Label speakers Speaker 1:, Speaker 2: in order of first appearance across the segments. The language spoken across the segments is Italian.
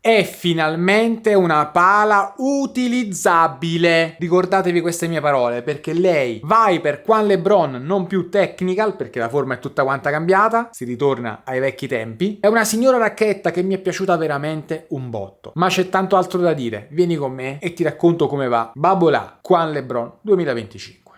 Speaker 1: È finalmente una pala utilizzabile. Ricordatevi queste mie parole, perché lei Viper Quan LeBron non più technical, perché la forma è tutta quanta cambiata, si ritorna ai vecchi tempi. È una signora racchetta che mi è piaciuta veramente un botto. Ma c'è tanto altro da dire. Vieni con me e ti racconto come va Babolat Quan LeBron 2025.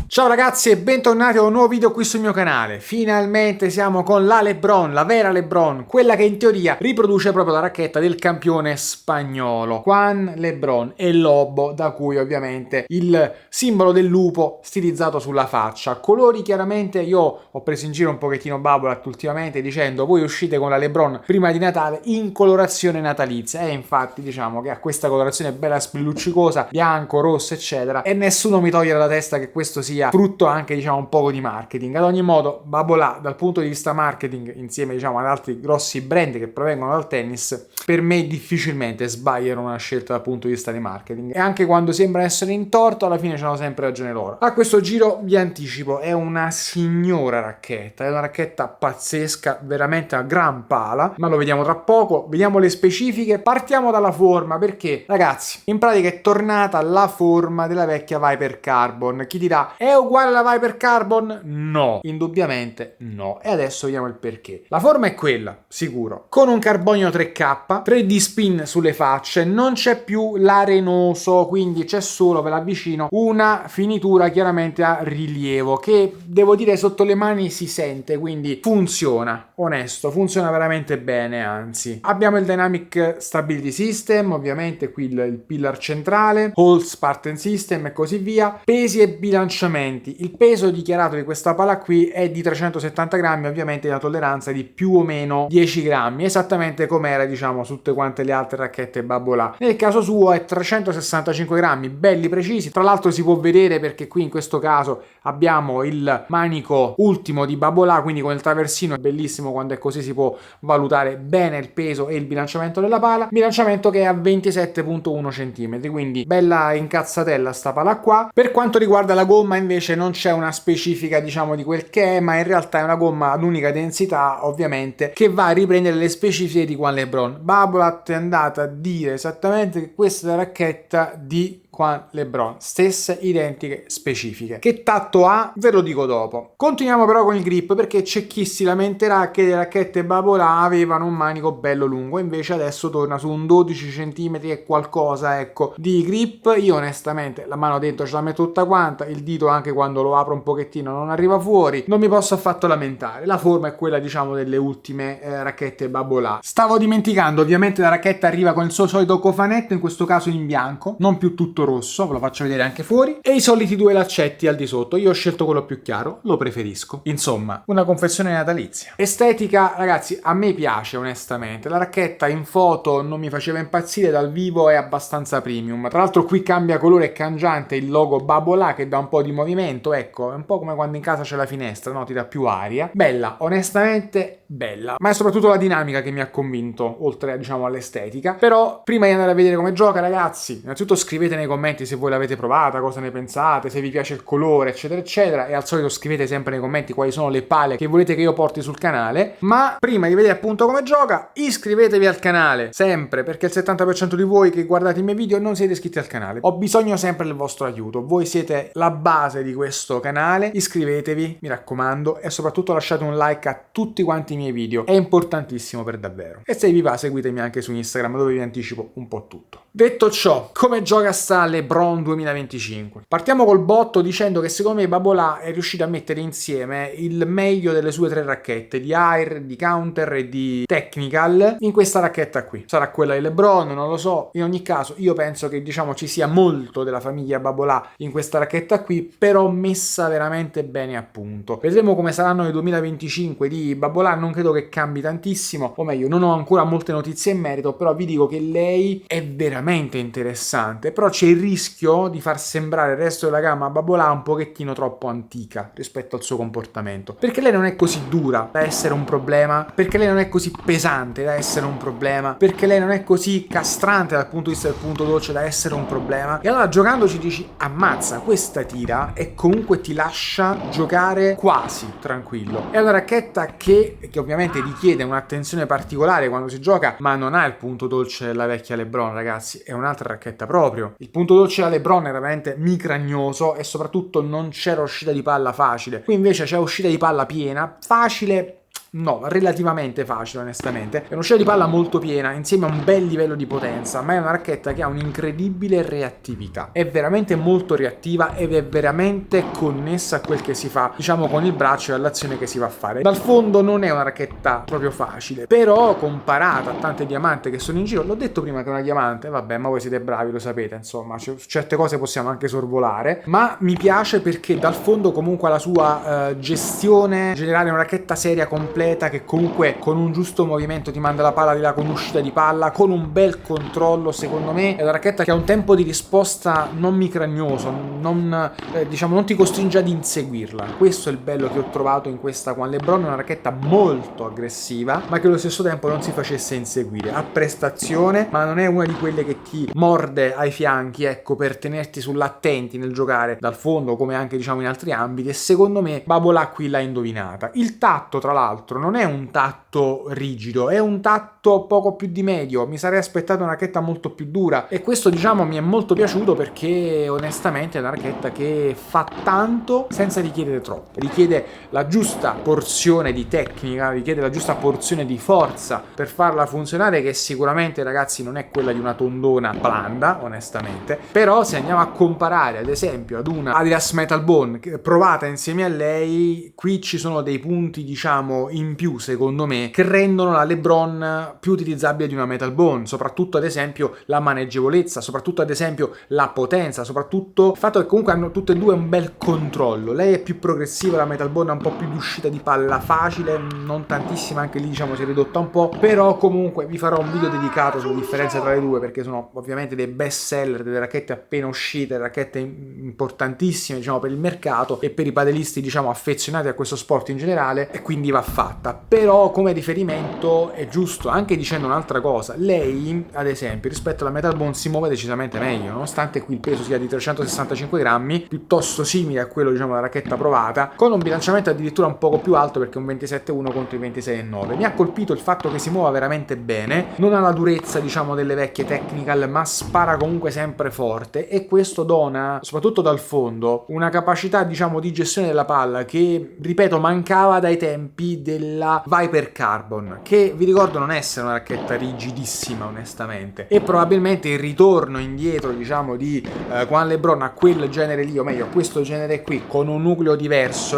Speaker 1: Ciao ragazzi e bentornati a un nuovo video qui sul mio canale. Finalmente siamo con la LeBron, la vera LeBron, quella che in teoria riproduce proprio la racchetta del campione spagnolo, Quan LeBron e il lobo, da cui ovviamente il simbolo del lupo stilizzato sulla faccia. Colori chiaramente io ho preso in giro un pochettino Babolat ultimamente dicendo voi uscite con la LeBron prima di Natale in colorazione natalizia e infatti diciamo che ha questa colorazione bella spilluccicosa, bianco, rosso eccetera e nessuno mi toglie dalla testa che questo sia frutto anche diciamo un po' di marketing. Ad ogni modo Babolat dal punto di vista marketing insieme diciamo ad altri grossi brand che provengono dal tennis per me difficilmente sbagliano una scelta dal punto di vista di marketing e anche quando sembra essere in torto alla fine c'hanno sempre ragione loro. A questo giro vi anticipo è una signora racchetta, è una racchetta pazzesca, veramente una gran pala, ma lo vediamo tra poco. Vediamo le specifiche, partiamo dalla forma perché ragazzi in pratica è tornata la forma della vecchia Viper Carbon. Chi dirà è uguale alla Viper Carbon? No, indubbiamente no. E adesso vediamo il perché. La forma è quella, sicuro, con un carbonio 3K, 3D spin sulle facce, non c'è più l'arenoso, quindi c'è solo, ve l'avvicino, una finitura chiaramente a rilievo che devo dire sotto le mani si sente, quindi funziona, onesto, funziona veramente bene, anzi. Abbiamo il Dynamic Stability System, ovviamente qui il pillar centrale, Hold Spartan System e così via, pesi e bilanciamenti. Il peso dichiarato di questa pala qui è di 370 grammi, ovviamente la tolleranza è di più o meno 10 grammi, esattamente come era diciamo su tutte quante le altre racchette Babolat. Nel caso suo è 365 grammi, belli precisi, tra l'altro si può vedere perché qui in questo caso abbiamo il manico ultimo di Babolat, quindi con il traversino è bellissimo, quando è così si può valutare bene il peso e il bilanciamento della pala, bilanciamento che è a 27,1 cm, quindi bella incazzatella sta pala qua. Per quanto riguarda la gomma invece non c'è una specifica diciamo di quel che è, ma in realtà è una gomma ad unica densità ovviamente che va a riprendere le specifiche di Quan LeBron. Babolat è andata a dire esattamente che questa è la racchetta di Quan LeBron, stesse identiche specifiche. Che tatto ha? Ve lo dico dopo. Continuiamo però con il grip perché c'è chi si lamenterà che le racchette Babolat avevano un manico bello lungo, invece adesso torna su un 12 cm e qualcosa ecco di grip. Io onestamente la mano dentro ce la metto tutta quanta, il dito anche quando lo apro un pochettino non arriva fuori, non mi posso affatto lamentare. La forma è quella diciamo delle ultime racchette Babolat. Stavo dimenticando, ovviamente la racchetta arriva con il suo solito cofanetto, in questo caso in bianco, non più tutto rosso, ve lo faccio vedere anche fuori, e i soliti due laccetti al di sotto. Io ho scelto quello più chiaro, lo preferisco. Insomma, una confezione natalizia. Estetica, ragazzi, a me piace onestamente. La racchetta in foto non mi faceva impazzire, dal vivo è abbastanza premium. Tra l'altro qui cambia colore cangiante il logo Babolat che dà un po' di movimento, ecco, è un po' come quando in casa c'è la finestra, no? Ti dà più aria. Bella, onestamente bella. Ma è soprattutto la dinamica che mi ha convinto, oltre diciamo all'estetica. Però prima di andare a vedere come gioca, ragazzi, innanzitutto scrivete nei commenti se voi l'avete provata, cosa ne pensate, se vi piace il colore eccetera eccetera, e al solito scrivete sempre nei commenti quali sono le pale che volete che io porti sul canale. Ma prima di vedere appunto come gioca iscrivetevi al canale, sempre, perché il 70% di voi che guardate i miei video non siete iscritti al canale. Ho bisogno sempre del vostro aiuto, voi siete la base di questo canale, iscrivetevi mi raccomando e soprattutto lasciate un like a tutti quanti i miei video, è importantissimo per davvero. E se vi va seguitemi anche su Instagram dove vi anticipo un po' tutto. Detto ciò, come gioca sta LeBron 2025? Partiamo col botto dicendo che secondo me Babolat è riuscito a mettere insieme il meglio delle sue tre racchette, di air, di counter e di technical, in questa racchetta qui. Sarà quella di LeBron, non lo so, in ogni caso io penso che diciamo ci sia molto della famiglia Babolat in questa racchetta qui, però messa veramente bene a punto. Vedremo come saranno le 2025 di Babolat, non credo che cambi tantissimo, o meglio non ho ancora molte notizie in merito, però vi dico che lei è veramente interessante, però ci il rischio di far sembrare il resto della gamma Babolà un pochettino troppo antica rispetto al suo comportamento, perché lei non è così dura da essere un problema, perché lei non è così pesante da essere un problema, perché lei non è così castrante dal punto di vista del punto dolce da essere un problema. E allora giocandoci dici ammazza, questa tira e comunque ti lascia giocare quasi tranquillo. È una racchetta che ovviamente richiede un'attenzione particolare quando si gioca, ma non ha il punto dolce della vecchia LeBron, ragazzi, è un'altra racchetta proprio. Il punto dolce della LeBron era veramente micragnoso e soprattutto non c'era uscita di palla facile. Qui invece c'è uscita di palla piena, facile. No, relativamente facile onestamente. È un'uscita di palla molto piena insieme a un bel livello di potenza, ma è una racchetta che ha un'incredibile reattività. È veramente molto reattiva ed è veramente connessa a quel che si fa, diciamo, con il braccio e all'azione che si va a fare. Dal fondo non è una racchetta proprio facile, però comparata a tante diamante che sono in giro, l'ho detto prima che è una diamante, vabbè, ma voi siete bravi, lo sapete, insomma, certe cose possiamo anche sorvolare, ma mi piace perché dal fondo comunque ha la sua gestione generale, una racchetta seria, completa, che comunque con un giusto movimento ti manda la palla di là con uscita di palla, con un bel controllo. Secondo me è una racchetta che ha un tempo di risposta non micragnoso, non ti costringe ad inseguirla. Questo è il bello che ho trovato in questa Quan LeBron, è una racchetta molto aggressiva ma che allo stesso tempo non si facesse inseguire, ha prestazione ma non è una di quelle che ti morde ai fianchi, ecco, per tenerti sull'attenti nel giocare dal fondo, come anche diciamo in altri ambiti. E secondo me Babolà qui l'ha indovinata. Il tatto, tra l'altro, non è un tatto rigido, è un tatto poco più di medio. Mi sarei aspettato una racchetta molto più dura e questo diciamo mi è molto piaciuto perché onestamente è una racchetta che fa tanto senza richiedere troppo, richiede la giusta porzione di tecnica, richiede la giusta porzione di forza per farla funzionare, che sicuramente, ragazzi, non è quella di una tondona blanda onestamente. Però se andiamo a comparare ad esempio ad una Adidas Metal Bone provata insieme a lei, qui ci sono dei punti diciamo in più secondo me che rendono la LeBron più utilizzabile di una Metal Bone, soprattutto ad esempio la maneggevolezza, soprattutto ad esempio la potenza, soprattutto il fatto che comunque hanno tutte e due un bel controllo. Lei è più progressiva, la Metal Bone ha un po' più di uscita di palla facile, non tantissima, anche lì diciamo si è ridotta un po', però comunque vi farò un video dedicato sulle differenze tra le due perché sono ovviamente dei best seller, delle racchette appena uscite, racchette importantissime diciamo per il mercato e per i padelisti diciamo affezionati a questo sport in generale, e quindi va fatta. Però come riferimento è giusto anche dicendo un'altra cosa: lei ad esempio rispetto alla Metal Bone si muove decisamente meglio, nonostante qui il peso sia di 365 grammi, piuttosto simile a quello diciamo della racchetta provata, con un bilanciamento addirittura un poco più alto perché è un 27,1 contro i 26,9. Mi ha colpito il fatto che si muova veramente bene, non ha la durezza diciamo delle vecchie technical, ma spara comunque sempre forte, e questo dona soprattutto dal fondo una capacità diciamo di gestione della palla che, ripeto, mancava dai tempi della Viper Carbon, che vi ricordo non essere una racchetta rigidissima onestamente, e probabilmente il ritorno indietro diciamo di Quan LeBron a quel genere lì, o meglio a questo genere qui, con un nucleo diverso,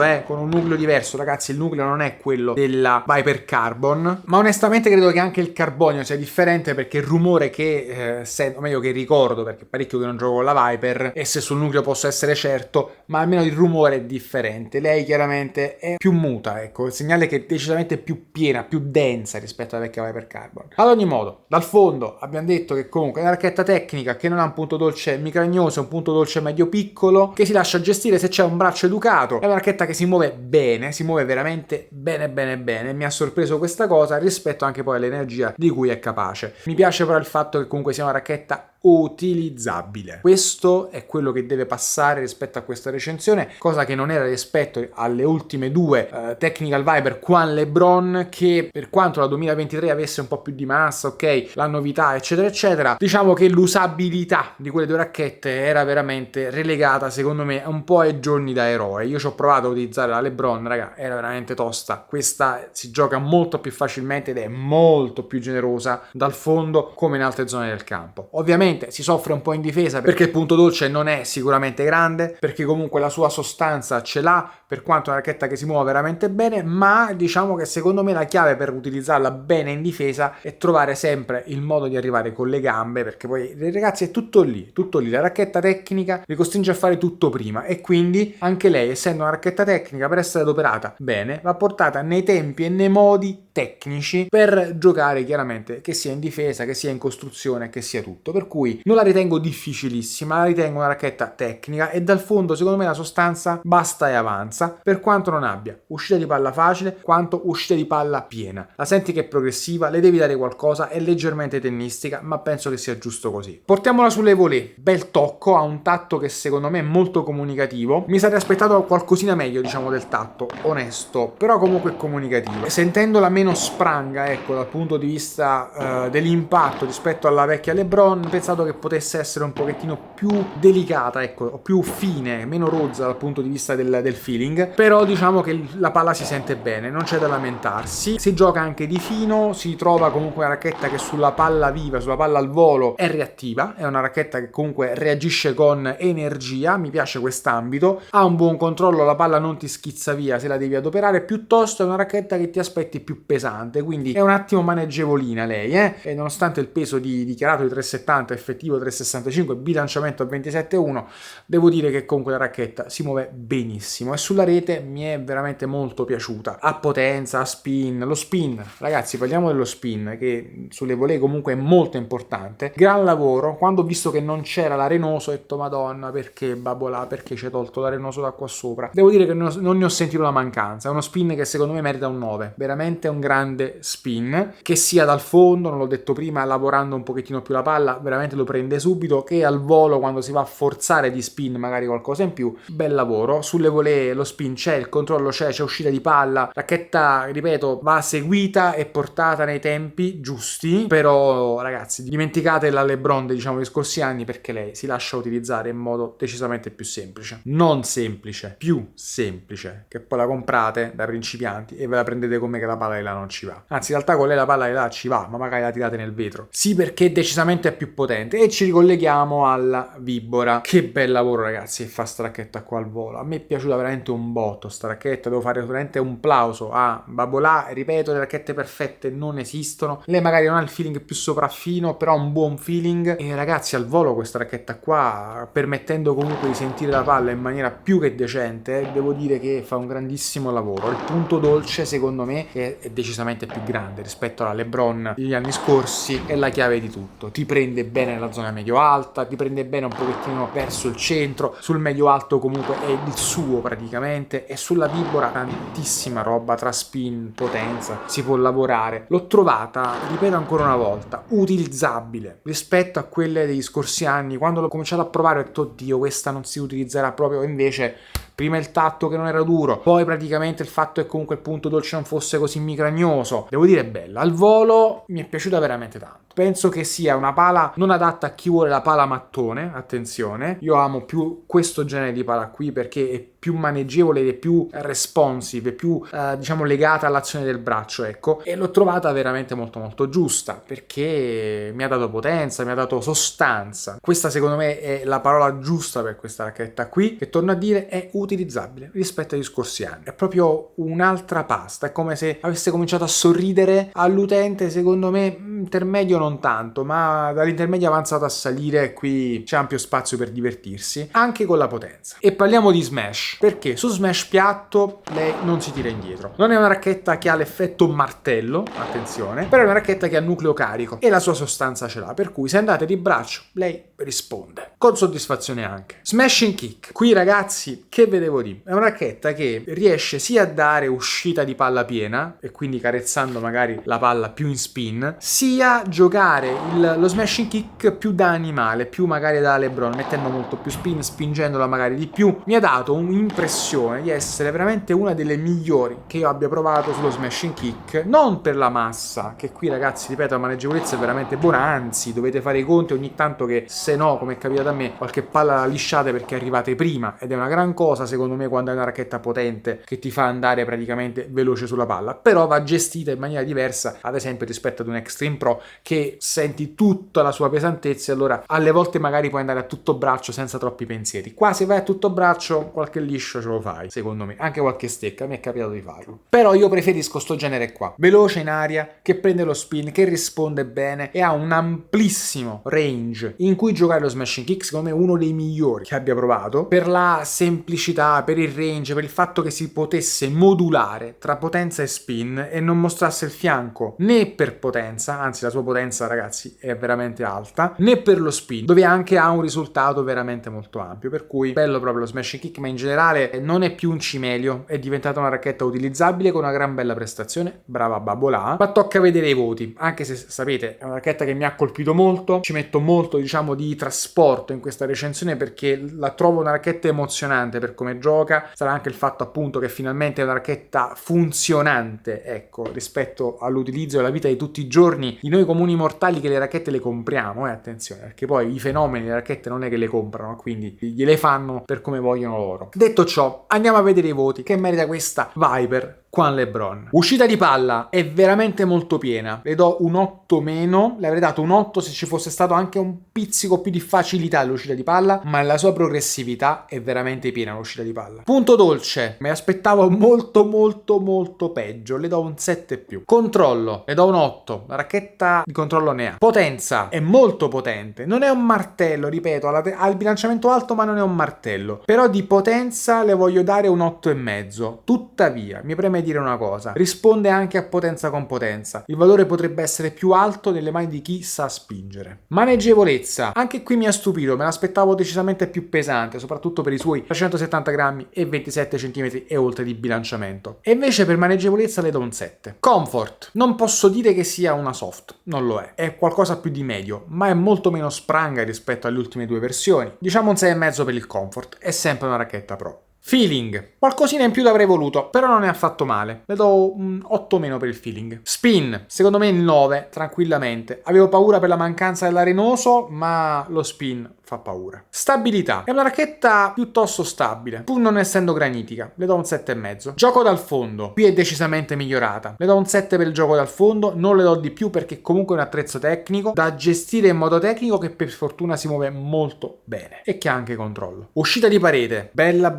Speaker 1: ragazzi, il nucleo non è quello della Viper Carbon, ma onestamente credo che anche il carbonio sia differente, perché il rumore che o meglio che ricordo, perché parecchio che non gioco con la Viper e se sul nucleo posso essere certo, ma almeno il rumore è differente. Lei chiaramente è più muta, ecco, il segnale che è decisamente più piena, più densa rispetto alla vecchia Viper Carbon. Ad ogni modo, dal fondo abbiamo detto che comunque è una racchetta tecnica che non ha un punto dolce micragnoso, un punto dolce medio piccolo, che si lascia gestire se c'è un braccio educato. È una racchetta che si muove bene, si muove veramente bene. Mi ha sorpreso questa cosa rispetto anche poi all'energia di cui è capace. Mi piace però il fatto che comunque sia una racchetta utilizzabile. Questo è quello che deve passare rispetto a questa recensione, cosa che non era rispetto alle ultime due Technical Viper Quan LeBron, che per quanto la 2023 avesse un po' più di massa, ok, la novità eccetera, diciamo che l'usabilità di quelle due racchette era veramente relegata secondo me un po' ai giorni da eroe. Io ci ho provato a utilizzare la LeBron, raga, era veramente tosta. Questa si gioca molto più facilmente ed è molto più generosa dal fondo come in altre zone del campo. Ovviamente si soffre un po' in difesa perché il punto dolce non è sicuramente grande, perché comunque la sua sostanza ce l'ha, per quanto è una racchetta che si muove veramente bene, ma diciamo che secondo me la chiave per utilizzarla bene in difesa è trovare sempre il modo di arrivare con le gambe, perché poi ragazzi è tutto lì, la racchetta tecnica vi costringe a fare tutto prima, e quindi anche lei, essendo una racchetta tecnica, per essere adoperata bene va portata nei tempi e nei modi tecnici per giocare chiaramente che sia in difesa, che sia in costruzione, che sia tutto, per cui non la ritengo difficilissima, la ritengo una racchetta tecnica e dal fondo secondo me la sostanza basta e avanza, per quanto non abbia uscita di palla facile quanto uscita di palla piena. La senti che è progressiva, le devi dare qualcosa, è leggermente tennistica, ma penso che sia giusto così. Portiamola sulle volée, bel tocco, ha un tatto che secondo me è molto comunicativo. Mi sarei aspettato qualcosina meglio, diciamo, del tatto, onesto, però comunque comunicativo. Sentendola meno spranga, ecco, dal punto di vista dell'impatto rispetto alla vecchia LeBron, ho pensato che potesse essere un pochettino più delicata, ecco, più fine, meno rozza dal punto di vista del feeling, però diciamo che la palla si sente bene, non c'è da lamentarsi, si gioca anche di fino, si trova comunque una racchetta che sulla palla viva, sulla palla al volo è reattiva, è una racchetta che comunque reagisce con energia, mi piace quest'ambito, ha un buon controllo, la palla non ti schizza via se la devi adoperare, piuttosto è una racchetta che ti aspetti più pesante, quindi è un attimo maneggevolina lei, e nonostante il peso dichiarato di 3,70, effettivo 3,65, bilanciamento a 27,1, devo dire che comunque la racchetta si muove benissimo e sulla rete mi è veramente molto piaciuta, a potenza, a spin, lo spin, ragazzi parliamo dello spin che sulle volée comunque è molto importante, gran lavoro. Quando ho visto che non c'era l'Arenoso ho detto madonna perché Babolà, perché ci hai tolto l'Arenoso da qua sopra, devo dire che non ne ho sentito la mancanza, è uno spin che secondo me merita un 9, veramente un grande spin, che sia dal fondo, non l'ho detto prima, lavorando un pochettino più la palla veramente lo prende subito, che al volo quando si va a forzare di spin magari qualcosa in più, bel lavoro. Sulle volée lo spin c'è, il controllo c'è uscita di palla, racchetta ripeto va seguita e portata nei tempi giusti, però ragazzi dimenticate la LeBron diciamo dei scorsi anni, perché lei si lascia utilizzare in modo decisamente più semplice, non semplice, più semplice, che poi la comprate da principianti e ve la prendete come che la palla di là non ci va, anzi in realtà con lei la palla di là ci va, ma magari la tirate nel vetro, sì perché decisamente è più potente. E ci ricolleghiamo alla Vibora, che bel lavoro ragazzi che fa sta racchetta qua al volo, a me è piaciuta veramente un botto sta racchetta, devo fare veramente un plauso a Babolà, ripeto le racchette perfette non esistono, lei magari non ha il feeling più sopraffino però ha un buon feeling e ragazzi al volo questa racchetta qua, permettendo comunque di sentire la palla in maniera più che decente, devo dire che fa un grandissimo lavoro. Il punto dolce secondo me è decisamente più grande rispetto alla LeBron degli anni scorsi, è la chiave di tutto, ti prende bene nella zona medio alta, ti prende bene un pochettino verso il centro, sul medio alto comunque è il suo praticamente, e sulla Vibora tantissima roba tra spin, potenza, si può lavorare. L'ho trovata, ripeto ancora una volta, utilizzabile rispetto a quelle degli scorsi anni. Quando l'ho cominciato a provare ho detto oddio questa non si utilizzerà proprio, invece prima il tatto che non era duro, poi praticamente il fatto che comunque il punto dolce non fosse così micragnoso, devo dire è bella. Al volo mi è piaciuta veramente tanto, penso che sia una pala non adatta a chi vuole la pala mattone, attenzione, io amo più questo genere di pala qui perché è più maneggevole ed è più responsive, è più diciamo legata all'azione del braccio, ecco, e l'ho trovata veramente molto molto giusta perché mi ha dato potenza, mi ha dato sostanza. Questa secondo me è la parola giusta per questa racchetta qui, che torno a dire è utilizzabile rispetto agli scorsi anni, è proprio un'altra pasta, è come se avesse cominciato a sorridere all'utente, secondo me intermedio non tanto, ma dall'intermedio avanzato a salire qui c'è ampio spazio per divertirsi anche con la potenza. E parliamo di smash, perché su smash piatto lei non si tira indietro, non è una racchetta che ha l'effetto martello, attenzione, però è una racchetta che ha nucleo carico e la sua sostanza ce l'ha, per cui se andate di braccio lei risponde con soddisfazione anche. Smashing kick, qui ragazzi che ve devo dire, è una racchetta che riesce sia a dare uscita di palla piena e quindi carezzando magari la palla più in spin, sia giocare lo smashing kick più da animale, più magari da LeBron, mettendo molto più spin, spingendola magari di più. Mi ha dato un'impressione di essere veramente una delle migliori che io abbia provato sullo smashing kick, non per la massa, che qui ragazzi ripeto la maneggevolezza è veramente buona, anzi dovete fare i conti ogni tanto che se no, come è capitato a me, qualche palla la lisciate perché arrivate prima, ed è una gran cosa secondo me quando hai una racchetta potente che ti fa andare praticamente veloce sulla palla, però va gestita in maniera diversa, ad esempio rispetto ad un Extreme Pro che senti tutta la sua pesantezza e allora alle volte magari puoi andare a tutto braccio senza troppi pensieri. Qua se vai a tutto braccio qualche liscio ce lo fai, secondo me, anche qualche stecca, mi è capitato di farlo, però io preferisco sto genere qua, veloce in aria, che prende lo spin, che risponde bene e ha un amplissimo range in cui giocare lo smashing kick, secondo me uno dei migliori che abbia provato, per la semplicità semplicità, per il range, per il fatto che si potesse modulare tra potenza e spin e non mostrasse il fianco né per potenza, anzi la sua potenza ragazzi è veramente alta, né per lo spin, dove anche ha un risultato veramente molto ampio, per cui bello proprio lo smash kick, ma in generale non è più un cimelio, è diventata una racchetta utilizzabile con una gran bella prestazione, brava Babolà, ma tocca vedere i voti, anche se sapete è una racchetta che mi ha colpito molto, ci metto molto diciamo di trasporto in questa recensione perché la trovo una racchetta emozionante per come gioca, sarà anche il fatto appunto che finalmente è una racchetta funzionante, ecco, rispetto all'utilizzo e alla vita di tutti i giorni di noi comuni mortali che le racchette le compriamo, attenzione, perché poi i fenomeni le racchette non è che le comprano, quindi gliele fanno per come vogliono loro. Detto ciò, andiamo a vedere i voti che merita questa Viper Quan LeBron. Uscita di palla è veramente molto piena, le do un 8 meno, le avrei dato un 8 se ci fosse stato anche un pizzico più di facilità all'uscita di palla, ma la sua progressività è veramente piena l'uscita di palla. Punto dolce, mi aspettavo molto peggio, le do un 7 più. Controllo, le do un 8, la racchetta di controllo ne ha. Potenza, è molto potente, non è un martello, ripeto, ha il bilanciamento alto ma non è un martello, però di potenza le voglio dare un 8,5. Tuttavia, mi preme dire una cosa, risponde anche a potenza con potenza, il valore potrebbe essere più alto nelle mani di chi sa spingere. Maneggevolezza, anche qui mi ha stupito, me l'aspettavo decisamente più pesante, soprattutto per i suoi 370 grammi e 27 cm e oltre di bilanciamento, e invece per maneggevolezza le do un 7. Comfort, non posso dire che sia una soft, non lo è qualcosa più di medio, ma è molto meno spranga rispetto alle ultime due versioni, diciamo un 6,5 per il comfort, è sempre una racchetta pro. Feeling, qualcosina in più l'avrei voluto, però non è affatto male, le do un 8 meno per il feeling. Spin, secondo me il 9, tranquillamente, avevo paura per la mancanza dell'arenoso, ma lo spin fa paura. Stabilità, è una racchetta piuttosto stabile, pur non essendo granitica, le do un 7,5. Gioco dal fondo, qui è decisamente migliorata, le do un 7 per il gioco dal fondo, non le do di più perché comunque è un attrezzo tecnico, da gestire in modo tecnico che per fortuna si muove molto bene e che ha anche controllo. Uscita di parete, bella,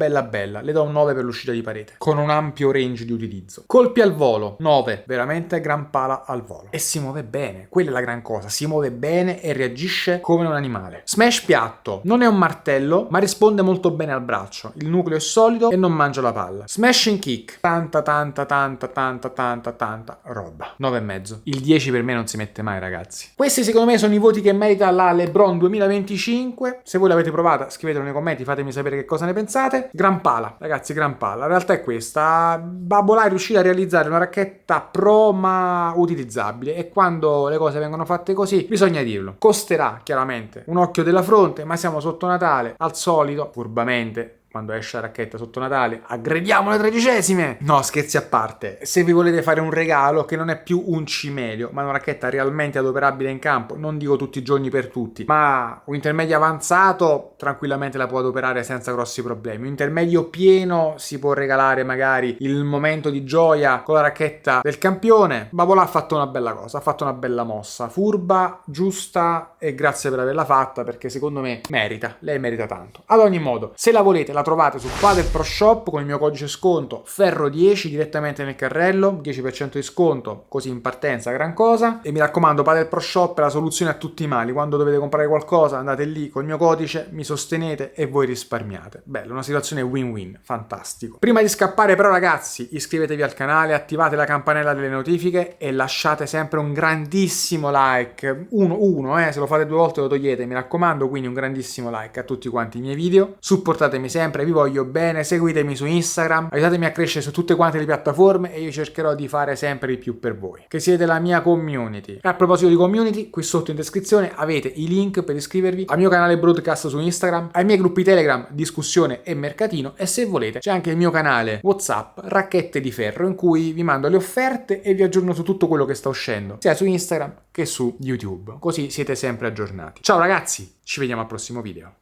Speaker 1: le do un 9 per l'uscita di parete, con un ampio range di utilizzo. Colpi al volo, 9, veramente gran pala al volo. E si muove bene, quella è la gran cosa, si muove bene e reagisce come un animale. Smash piatto, non è un martello, ma risponde molto bene al braccio, il nucleo è solido e non mangia la palla. Smashing kick, tanta roba, 9,5. Il 10 per me non si mette mai ragazzi. Questi secondo me sono i voti che merita la LeBron 2025, se voi l'avete provata scrivetelo nei commenti, fatemi sapere che cosa ne pensate. Gran pala, ragazzi, gran pala. La realtà è questa, Babolà è riuscita a realizzare una racchetta pro ma utilizzabile e quando le cose vengono fatte così bisogna dirlo. Costerà chiaramente un occhio della fronte, ma siamo sotto Natale, al solito, furbamente, quando esce la racchetta sotto Natale, aggrediamo le tredicesime! No, scherzi a parte, se vi volete fare un regalo che non è più un cimelio, ma una racchetta realmente adoperabile in campo, non dico tutti i giorni per tutti, ma un intermedio avanzato tranquillamente la può adoperare senza grossi problemi. Un intermedio pieno si può regalare magari il momento di gioia con la racchetta del campione. Babolà ha fatto una bella cosa, ha fatto una bella mossa, furba, giusta, e grazie per averla fatta perché secondo me merita, lei merita tanto. Ad ogni modo, se la volete la trovate su Padel Pro Shop con il mio codice sconto Ferro10 direttamente nel carrello, 10% di sconto, così in partenza, gran cosa. E mi raccomando, Padel Pro Shop è la soluzione a tutti i mali, quando dovete comprare qualcosa andate lì col mio codice, mi sostenete e voi risparmiate. Bello, una situazione win-win, fantastico. Prima di scappare però ragazzi, iscrivetevi al canale, attivate la campanella delle notifiche e lasciate sempre un grandissimo like, uno, se lo fate 2 volte lo togliete, mi raccomando, quindi un grandissimo like a tutti quanti i miei video, supportatemi sempre, vi voglio bene, seguitemi su Instagram, aiutatemi a crescere su tutte quante le piattaforme e io cercherò di fare sempre di più per voi, che siete la mia community. E a proposito di community, qui sotto in descrizione avete i link per iscrivervi al mio canale broadcast su Instagram, ai miei gruppi Telegram, discussione e mercatino, e se volete c'è anche il mio canale WhatsApp Racchette di Ferro in cui vi mando le offerte e vi aggiorno su tutto quello che sta uscendo, sia su Instagram che su YouTube, così siete sempre aggiornati. Ciao ragazzi, ci vediamo al prossimo video.